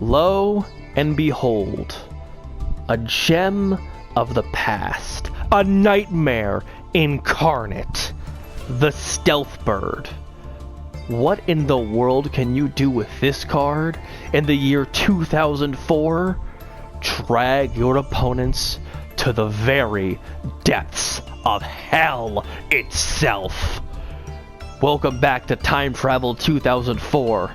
Lo and behold, a gem of the past, a nightmare incarnate, the Stealth Bird. What in the world can you do with this card in the year 2004? Drag your opponents to the very depths of hell itself. Welcome back to Time Travel 2004.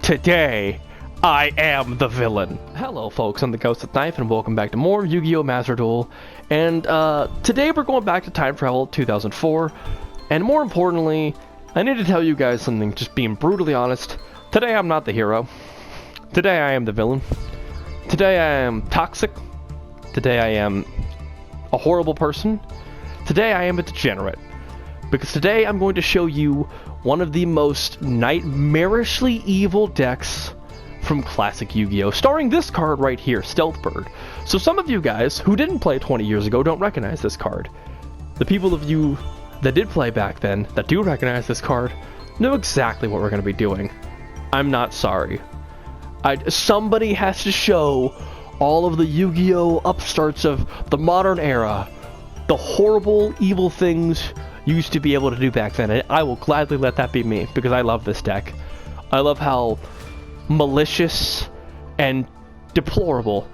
Today, I am the villain. Hello folks, I'm the Ghost with Knife and welcome back to more Yu-Gi-Oh! Master Duel. And today we're going back to Time Travel 2004. And more importantly, I need to tell you guys something, just being brutally honest. Today I'm not the hero. Today I am the villain. Today I am toxic. Today I am a horrible person. Today I am a degenerate. Because today I'm going to show you one of the most nightmarishly evil decks from classic Yu-Gi-Oh! Starring this card right here, Stealth Bird. So some of you guys who didn't play 20 years ago don't recognize this card. The people of you that did play back then, that do recognize this card, know exactly what we're going to be doing. I'm not sorry. Somebody has to show all of the Yu-Gi-Oh! Upstarts of the modern era the horrible, evil things you used to be able to do back then, and I will gladly let that be me, because I love this deck. I love how malicious and deplorable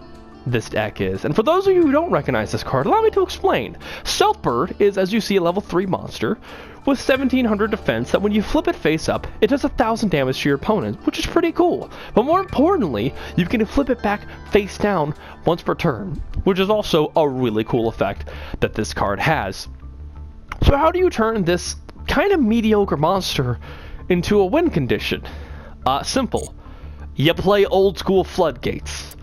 this deck is. And for those of you who don't recognize this card, allow me to explain. Stealth Bird is, as you see, a level 3 monster with 1700 defense that when you flip it face up, it does 1000 damage to your opponent, which is pretty cool. But more importantly, you can flip it back face down once per turn, which is also a really cool effect that this card has. So how do you turn this kind of mediocre monster into a win condition? Simple. You play old school floodgates.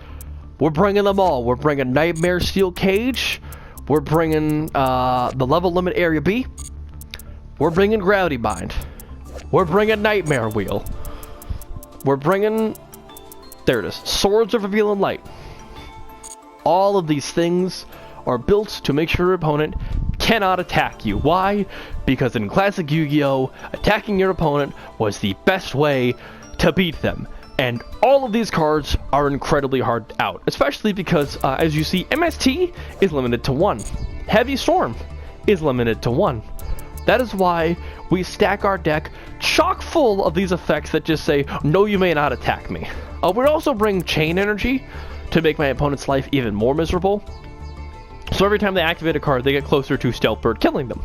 We're bringing them all. We're bringing Nightmare Steel Cage. We're bringing the level limit area B. We're bringing Gravity Bind. We're bringing Nightmare Wheel. We're bringing, there it is, Swords of Revealing Light. All of these things are built to make sure your opponent cannot attack you. Why? Because in classic Yu-Gi-Oh! Attacking your opponent was the best way to beat them. And all of these cards are incredibly hard out, especially because, as you see, MST is limited to 1. Heavy Storm is limited to 1. That is why we stack our deck chock full of these effects that just say, no, you may not attack me. We also bring Chain Energy to make my opponent's life even more miserable. So every time they activate a card, they get closer to Stealth Bird killing them.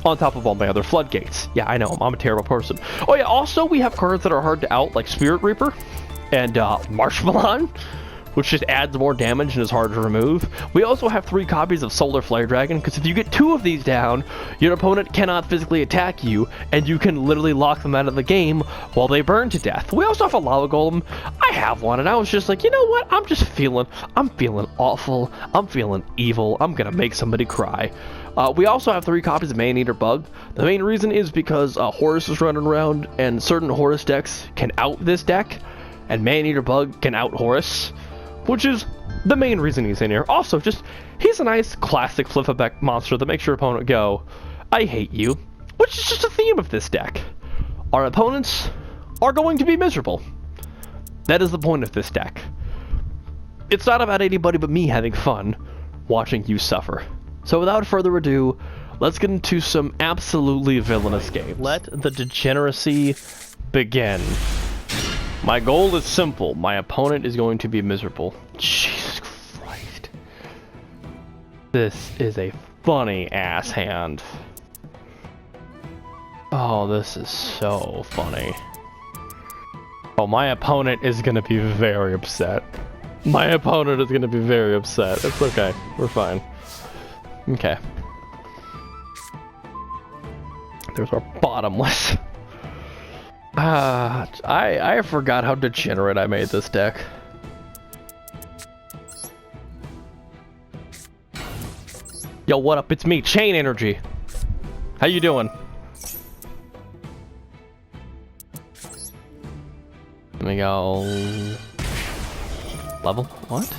On top of all my other floodgates. Yeah, I know, I'm a terrible person. Oh yeah, also we have cards that are hard to out, like Spirit Reaper and Marshmallow, which just adds more damage and is hard to remove. We also have 3 copies of Solar Flare Dragon, because if you get 2 of these down, your opponent cannot physically attack you, and you can literally lock them out of the game while they burn to death. We also have a Lava Golem. I have one, and I was just like, you know what? I'm feeling awful. I'm feeling evil. I'm gonna make somebody cry. We also have 3 copies of Man-Eater Bug. The main reason is because Horus is running around, and certain Horus decks can out this deck, and Man-Eater Bug can out Horus, which is the main reason he's in here. Also, he's a nice classic flip-a-back monster that makes your opponent go, I hate you, which is just a theme of this deck. Our opponents are going to be miserable. That is the point of this deck. It's not about anybody but me having fun watching you suffer. So without further ado, let's get into some absolutely villainous games. Let the degeneracy begin. My goal is simple. My opponent is going to be miserable. Jesus Christ. This is a funny ass hand. Oh, this is so funny. Oh, my opponent is going to be very upset. My opponent is going to be very upset. It's okay. We're fine. Okay. There's our bottomless. I forgot how degenerate I made this deck. Yo, what up? It's me, Chain Energy. How you doing? Let me go. Level? What?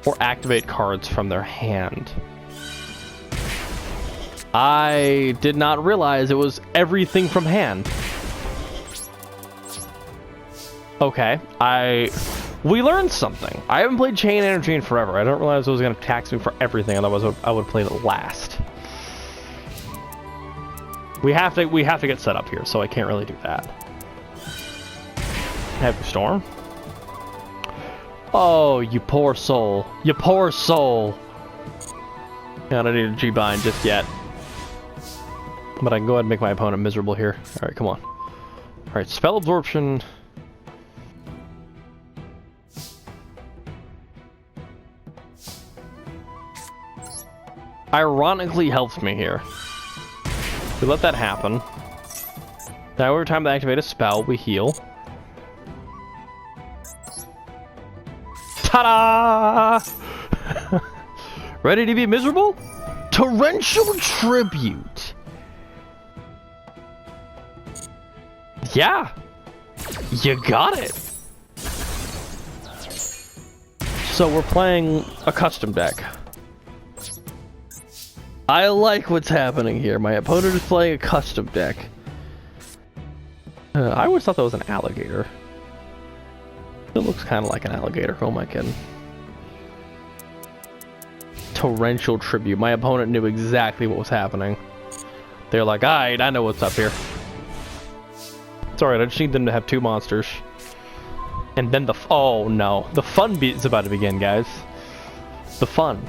Or activate cards from their hand. I did not realize it was everything from hand. Okay, we learned something. I haven't played Chain Energy in forever. I don't realize it was going to tax me for everything, otherwise I would play it last. We have to get set up here, so I can't really do that. Heavy Storm. Oh, you poor soul. You poor soul. I don't need a G-bind just yet. But I can go ahead and make my opponent miserable here. Alright, come on. Alright, Spell Absorption. Ironically helps me here. We let that happen. Now every time they activate a spell, we heal. Ta-da! Ready to be miserable? Torrential Tribute. Yeah, you got it. So we're playing a custom deck. I like what's happening here. My opponent is playing a custom deck. I always thought that was an alligator. It looks kind of like an alligator. Oh my god. Torrential Tribute. My opponent knew exactly what was happening. They're like, alright, I know what's up here. It's alright, I just need them to have 2 monsters. And then oh no. The fun is about to begin, guys. The fun.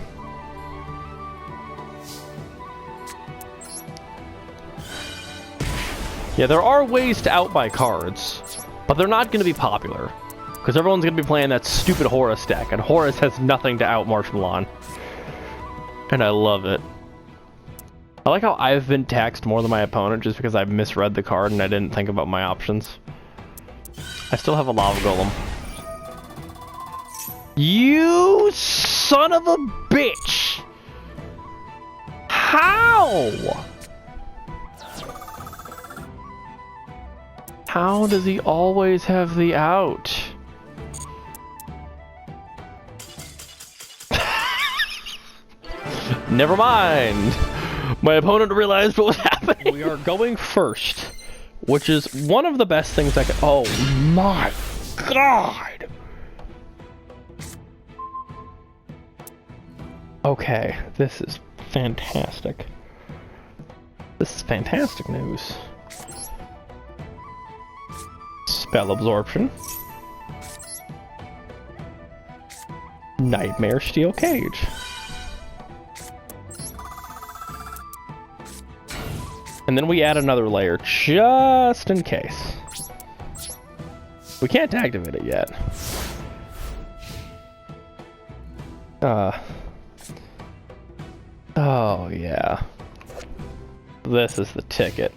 Yeah, there are ways to outbuy cards, but they're not going to be popular. Because everyone's going to be playing that stupid Horus deck, and Horus has nothing to out-marshal on. And I love it. I like how I've been taxed more than my opponent just because I misread the card and I didn't think about my options. I still have a Lava Golem. You son of a bitch! How? How does he always have the out? Never mind. My opponent realized what was happening. We are going first, which is one of the best things I could. Oh my god. Okay, this is fantastic. This is fantastic news. Spell Absorption. Nightmare Steel Cage. And then we add another layer, just in case. We can't activate it yet. Oh, yeah. This is the ticket.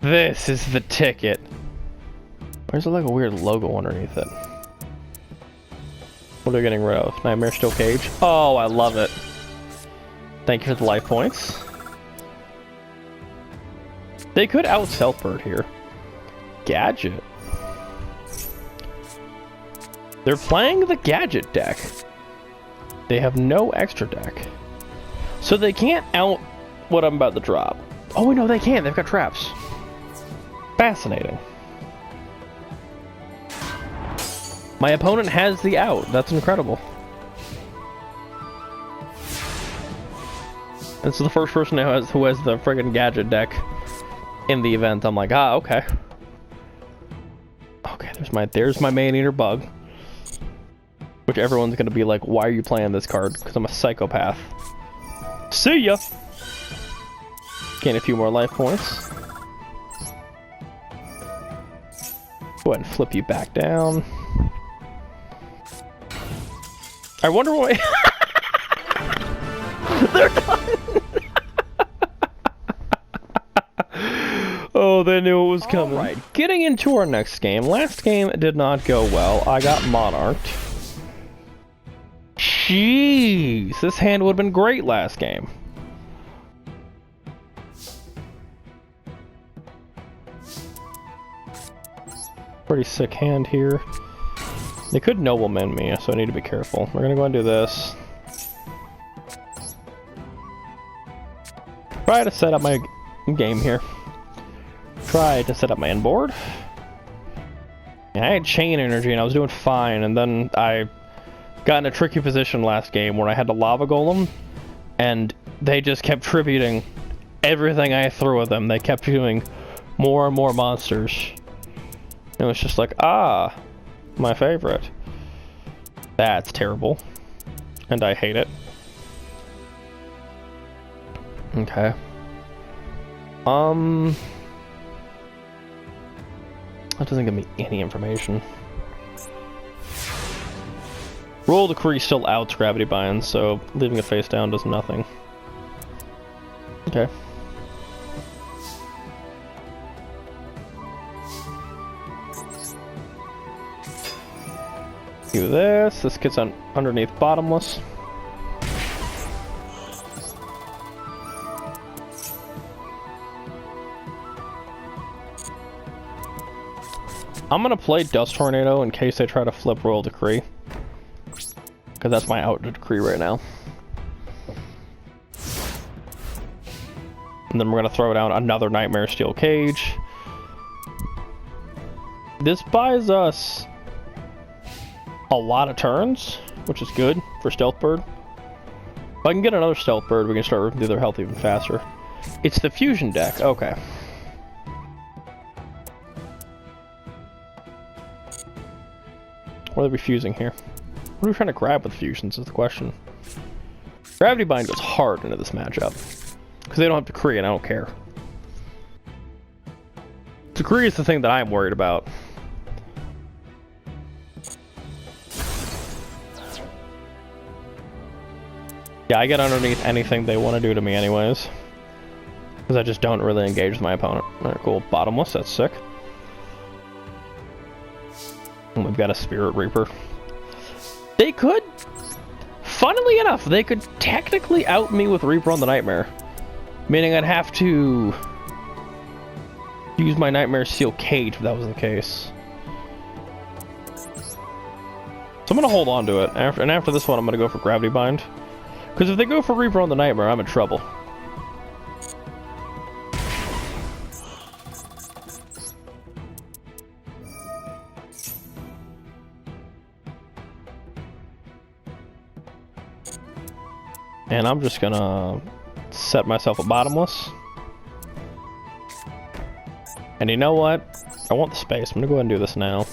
This is the ticket. Where's like a weird logo underneath it? What are we getting rid of? Nightmare Steel Cage? Oh, I love it. Thank you for the life points. They could out Self-Bird here. Gadget. They're playing the Gadget deck. They have no extra deck. So they can't out what I'm about to drop. Oh, no, they can. They've got traps. Fascinating. My opponent has the out. That's incredible. This is the first person who has the friggin' Gadget deck in the event. I'm like, ah, okay. Okay, there's my Man-Eater Bug. Which everyone's gonna be like, why are you playing this card? Because I'm a psychopath. See ya! Gain a few more life points. Go ahead and flip you back down. I wonder why. They're done! Oh, they knew it was coming. Alright, getting into our next game. Last game did not go well. I got monarched. Jeez, this hand would have been great last game. Pretty sick hand here. They could nobleman me, so I need to be careful. We're gonna go and do this. Try to set up my game here. Try to set up my end board. I had chain energy and I was doing fine, and then I got in a tricky position last game where I had to lava golem, and they just kept tributing everything I threw at them. They kept doing more and more monsters. It was just like, ah, my favorite. That's terrible. And I hate it. Okay. That doesn't give me any information. Roll Decree still outs Gravity Bind, so leaving it face down does nothing. Okay. Do this. This gets on underneath Bottomless. I'm gonna play Dust Tornado in case they try to flip Royal Decree. Because that's my out decree right now. And then we're gonna throw down another Nightmare Steel Cage. This buys us a lot of turns, which is good for Stealth Bird. If I can get another Stealth Bird, we can start ripping through their health even faster. It's the fusion deck, okay. What are they fusing here? What are we trying to grab with fusions is the question. Gravity Bind goes hard into this matchup. Because they don't have Decree and I don't care. Decree is the thing that I'm worried about. Yeah, I get underneath anything they want to do to me anyways. Because I just don't really engage with my opponent. Alright, cool. Bottomless, that's sick. And we've got a Spirit Reaper. They could, funnily enough, they could technically out me with Reaper on the Nightmare. Meaning I'd have to use my Nightmare Steel Cage if that was the case. So I'm gonna hold on to it. And after this one, I'm gonna go for Gravity Bind. Because if they go for Reaper on the Nightmare, I'm in trouble. And I'm just gonna set myself a Bottomless. And you know what? I want the space. I'm gonna go ahead and do this now.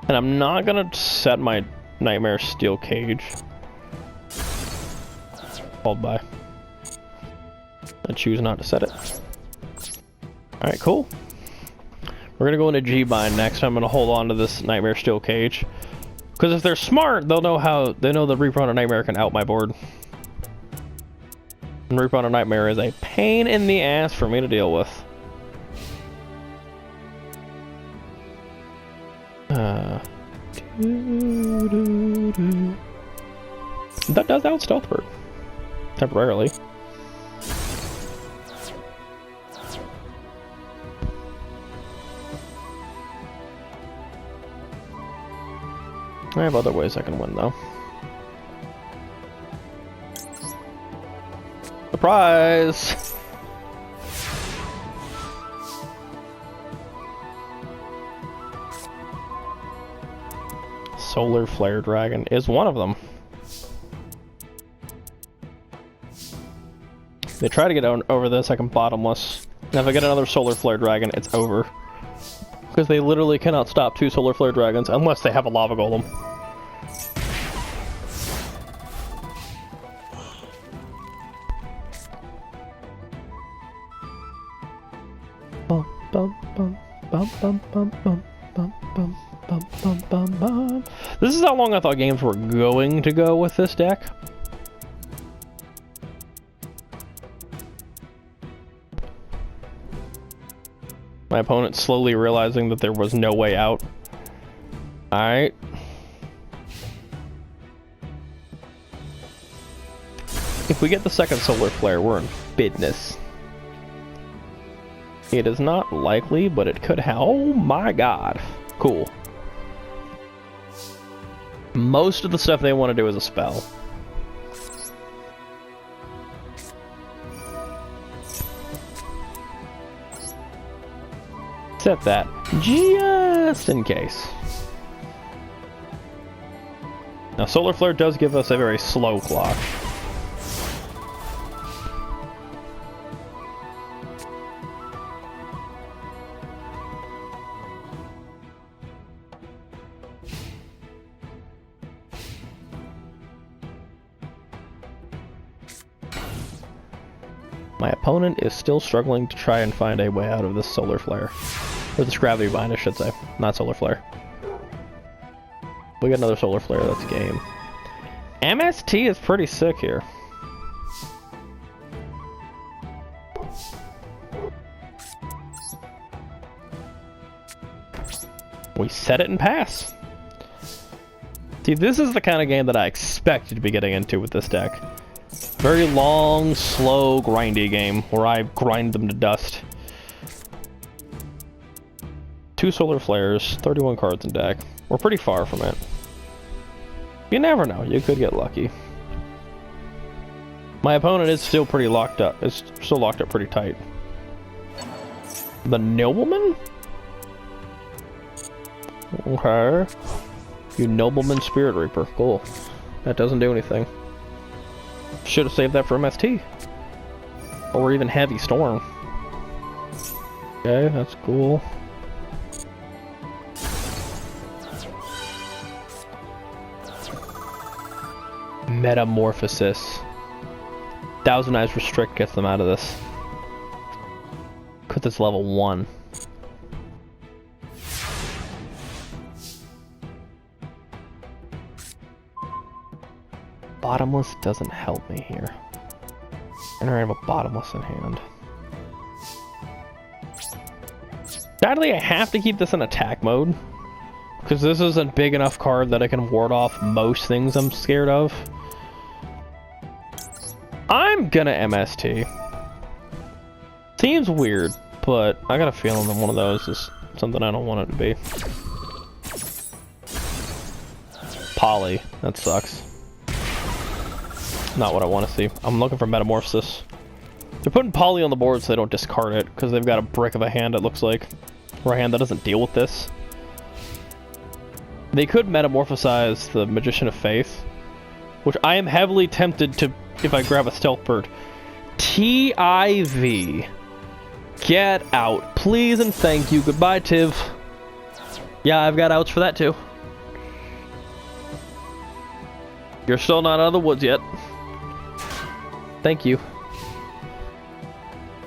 And I'm not gonna set my Nightmare Steel Cage. Hold by. I choose not to set it. Alright, cool. We're gonna go into G-Bind next. I'm gonna hold on to this Nightmare Steel Cage. Because if they're smart, they'll know how. They know the Reaper on a Nightmare can out my board. And Reaper on a Nightmare is a pain in the ass for me to deal with. That does out Stealth Bird. Temporarily. I have other ways I can win, though. Surprise! Solar Flare Dragon is one of them. They try to get over this, I can Bottomless. And if I get another Solar Flare Dragon, it's over. Because they literally cannot stop 2 Solar Flare Dragons unless they have a Lava Golem. Bum, bum, bum, bum, bum, bum, bum, bum, bum, bum, bum, bum, bum. This is how long I thought games were going to go with this deck. My opponent slowly realizing that there was no way out. Alright. If we get the second Solar Flare, we're in business. It is not likely, but it could have. Oh my god. Cool. Most of the stuff they want to do is a spell. Set that just in case. Now, Solar Flare does give us a very slow clock. My opponent is still struggling to try and find a way out of this Solar Flare. Or this Gravity Bind, I should say. Not Solar Flare. We got another Solar Flare, that's game. MST is pretty sick here. We set it and pass. See, this is the kind of game that I expected to be getting into with this deck. Very long, slow, grindy game where I grind them to dust. 2 Solar Flares, 31 cards in deck. We're pretty far from it. You never know, you could get lucky. My opponent is still pretty locked up. It's still locked up pretty tight. The Nobleman? Okay. You Nobleman Spirit Reaper. Cool. That doesn't do anything. Should have saved that for MST. Or even Heavy Storm. Okay, that's cool. Metamorphosis. Thousand Eyes Restrict gets them out of this. Because it's level 1. Bottomless doesn't help me here. And I have a Bottomless in hand. Sadly, I have to keep this in attack mode. Because this is a big enough card that I can ward off most things I'm scared of. I'm gonna MST. Seems weird, but I got a feeling that one of those is something I don't want it to be. Poly. That sucks. Not what I want to see. I'm looking for Metamorphosis. They're putting Poly on the board so they don't discard it, because they've got a brick of a hand, it looks like. Or a hand that doesn't deal with this. They could Metamorphosize the Magician of Faith, which I am heavily tempted to if I grab a Stealth Bird. TIV. Get out. Please and thank you. Goodbye, Tiv. Yeah, I've got outs for that too. You're still not out of the woods yet. Thank you.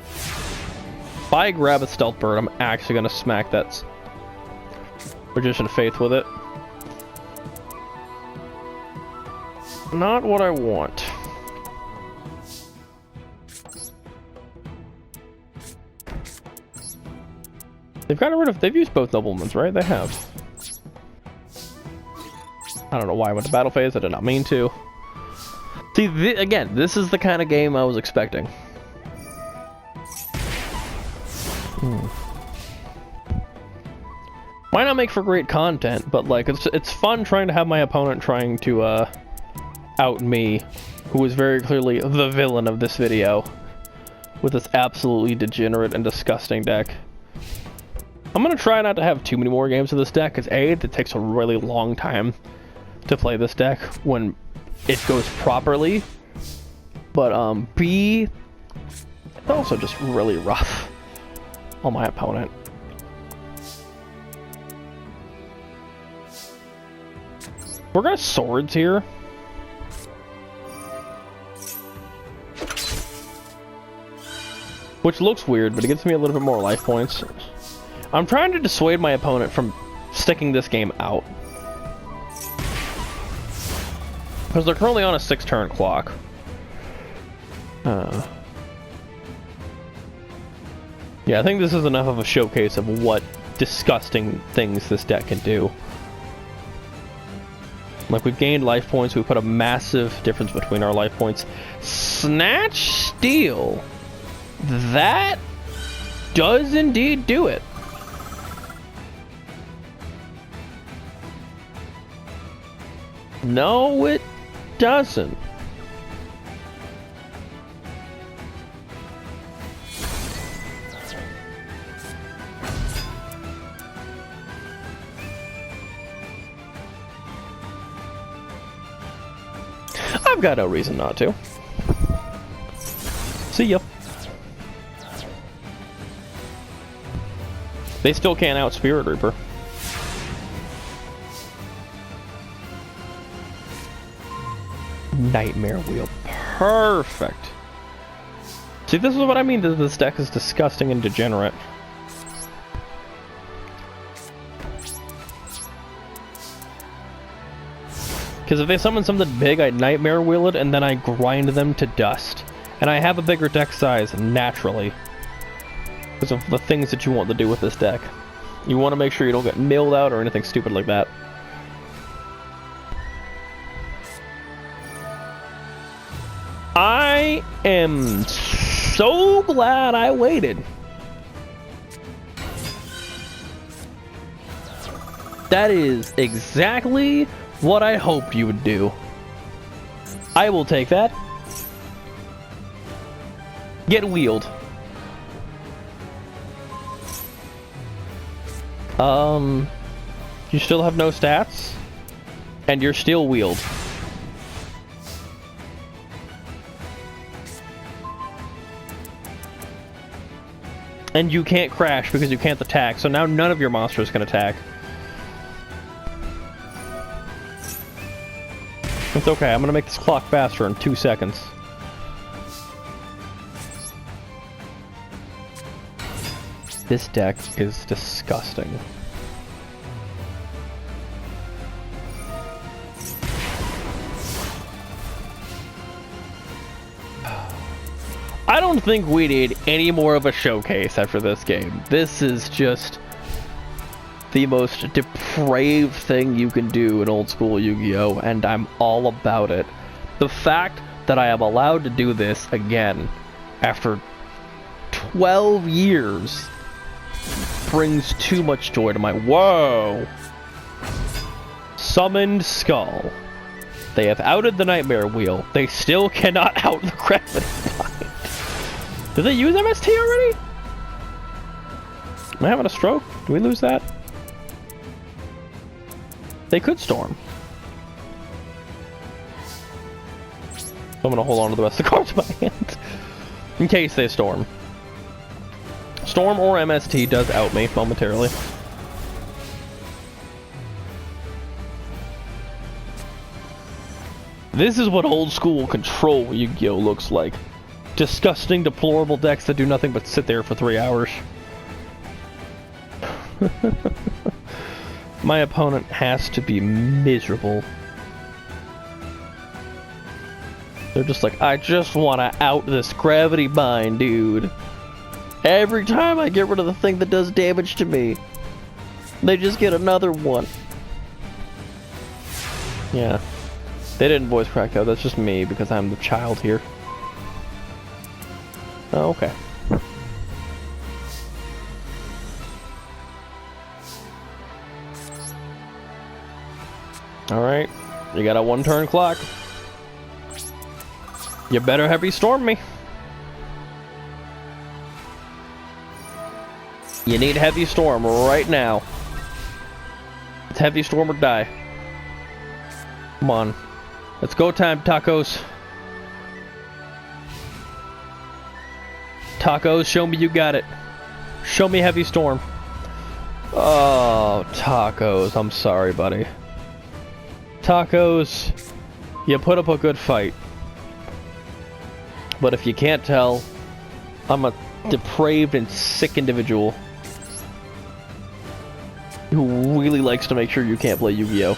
If I grab a Stealth Bird, I'm actually going to smack that Magician of Faith with it. Not what I want. They've gotten rid of... They've used both Noblemans, right? They have. I don't know why I went to battle phase. I did not mean to. See, again, this is the kind of game I was expecting. Might not make for great content, but like it's fun trying to have my opponent trying to out me, who is very clearly the villain of this video, with this absolutely degenerate and disgusting deck. I'm gonna try not to have too many more games of this deck, because A, it takes a really long time to play this deck when it goes properly, but B, it's also just really rough on my opponent. We're gonna swords here. Which looks weird, but it gives me a little bit more life points. I'm trying to dissuade my opponent from sticking this game out. Because they're currently on a 6-turn clock. Yeah, I think this is enough of a showcase of what disgusting things this deck can do. Like, we've gained life points, we put a massive difference between our life points. Snatch Steal! That does indeed do it. No, it doesn't. I've got no reason not to. See ya. They still can't out Spirit Reaper. Nightmare Wheel. Perfect. See, this is what I mean that this deck is disgusting and degenerate. Because if they summon something big, I Nightmare Wheel it, and then I grind them to dust. And I have a bigger deck size, naturally. Because of the things that you want to do with this deck. You want to make sure you don't get milled out or anything stupid like that. I am so glad I waited. That is exactly what I hoped you would do. I will take that. Get wheeled. You still have no stats? And you're still wheeled. And you can't crash because you can't attack, so now none of your monsters can attack. It's okay, I'm gonna make this clock faster in 2 seconds. This deck is disgusting. I don't think we need any more of a showcase after this game. This is just the most depraved thing you can do in old school Yu-Gi-Oh! And I'm all about it. The fact that I am allowed to do this again after 12 years brings too much joy to my... Whoa! Summoned Skull. They have outed the Nightmare Wheel. They still cannot out the Gravity Bind. Did they use MST already? Am I having a stroke? Do we lose that? They could Storm. I'm gonna hold on to the rest of the cards in my hand. In case they Storm. Storm or MST does out me momentarily. This is what old school control Yu-Gi-Oh! Looks like. Disgusting, deplorable decks that do nothing but sit there for 3 hours. My opponent has to be miserable. They're just like, I just want to out this Gravity Bind, dude. Every time I get rid of the thing that does damage to me, they just get another one. Yeah. They didn't voice crack though, that's just me because I'm the child here. Oh, okay. Alright, you got a 1-turn clock. You better heavy storm me. You need heavy storm right now. It's heavy storm or die. Come on. Let's go time, tacos. Tacos, show me you got it. Show me heavy storm. Oh, tacos. I'm sorry, buddy. Tacos, you put up a good fight. But if you can't tell, I'm a depraved and sick individual who really likes to make sure you can't play Yu-Gi-Oh!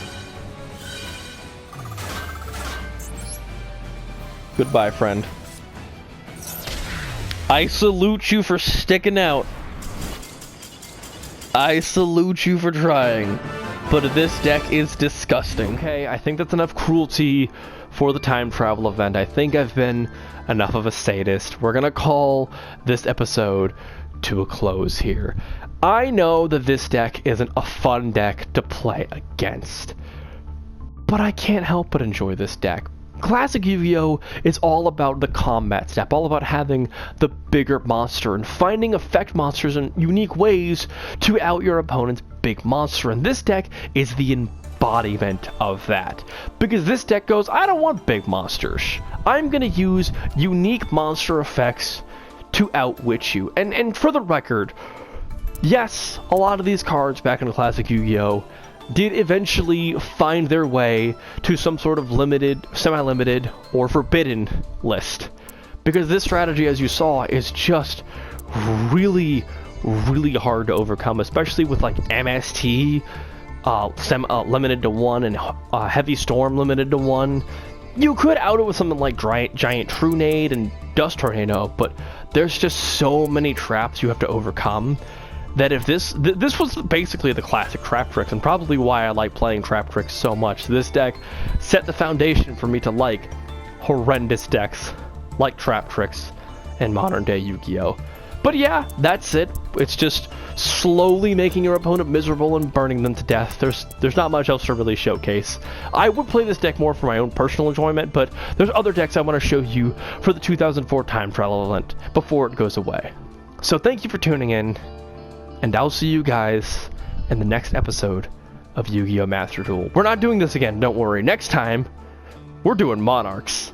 Goodbye, friend. I salute you for sticking out. I salute you for trying. But this deck is disgusting. Okay, I think that's enough cruelty for the time travel event. I think I've been enough of a sadist. We're gonna call this episode to a close here. I know that this deck isn't a fun deck to play against, but I can't help but enjoy this deck. classic Yu-Gi-Oh! Is all about the combat step, all about having the bigger monster and finding effect monsters in unique ways to out your opponent's big monster. And this deck is the embodiment of that. Because this deck goes, I don't want big monsters. I'm going to use unique monster effects to outwit you. And for the record, yes, a lot of these cards back in the classic Yu-Gi-Oh! Did eventually find their way to some sort of limited, semi-limited, or forbidden list. Because this strategy, as you saw, is just really, really hard to overcome, especially with like MST limited to 1 and Heavy Storm limited to 1. You could out it with something like Giant Trunade and Dust Tornado, but there's just so many traps you have to overcome that if this was basically the classic Trap Tricks, and probably why I like playing Trap Tricks so much. This deck set the foundation for me to like horrendous decks like Trap Tricks and modern day Yu-Gi-Oh! But yeah, that's it. It's just slowly making your opponent miserable and burning them to death. There's not much else to really showcase. I would play this deck more for my own personal enjoyment, but there's other decks I want to show you for the 2004 time travel event before it goes away. So thank you for tuning in, and I'll see you guys in the next episode of Yu-Gi-Oh! Master Duel. We're not doing this again, don't worry. Next time, we're doing Monarchs.